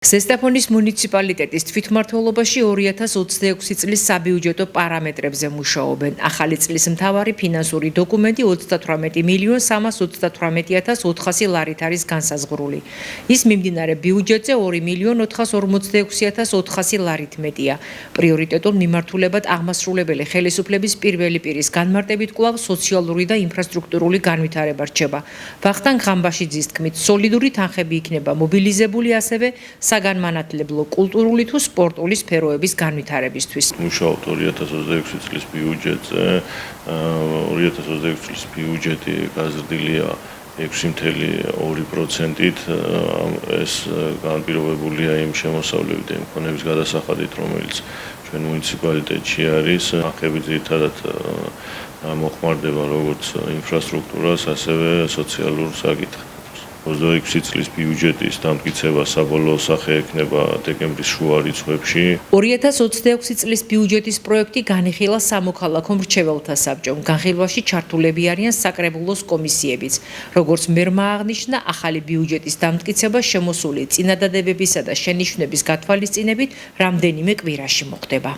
ზესტაფონის მუნიციპალიტეტის თვითმმართველობაში 2026 წლის საბიუჯეტო პარამეტრებზე მუშაობენ. ახალი წლის მთავარი ფინანსური დოკუმენტი 38.338.400 ლარით არის განსაზღვრული. ის მიმდინარე ბიუჯეტზე 2.446.400 ლარით მეტია. პრიორიტეტულ მიმართულებად აღმასრულებელი ხელისუფლების პირველი პირის განმარტებით კვლავ სოციალური და ინფრასტრუქტურული განვითარება რჩება. ვახტანგ ღამბაშიძის თქმით, სოლიდური თანხები იქნება მობილიზებული ასევე საგანმანათლებლო, კულტურული თუ სპორტული სფეროების განვითარებისთვის. მუშაობთ 2026 წლის ბიუჯეტზე. 2026 წლის ბიუჯეტი გაზრდილია 6.2%-ით. ეს განპირობებულია იმ შემოსავლებით და იმ ქონების გადასახადით, რომელიც ჩვენ მუნიციპალიტეტში არის. თანხები ძირითადად მოხმარდება როგორც ინფრასტრუქტურას, ასევე სოციალურ საკითხებს. 26 წლის ბიუჯეტის დამტკიცება საბოლოო სახე ექნება დეკემბრის შუა რიცხვებში. 2026 წლის ბიუჯეტის პროექტი განიხილა სამოქალაქო მრჩეველთა საბჭომ. განხილვაში ჩართულები არიან საკრებულოს კომისიებიც. როგორც მერმა აღნიშნა, ახალი ბიუჯეტის დამტკიცება შემოსული წინადადებებისა და შენიშვნების გათვალისწინებით რამდენიმე კვირაში მოხდება.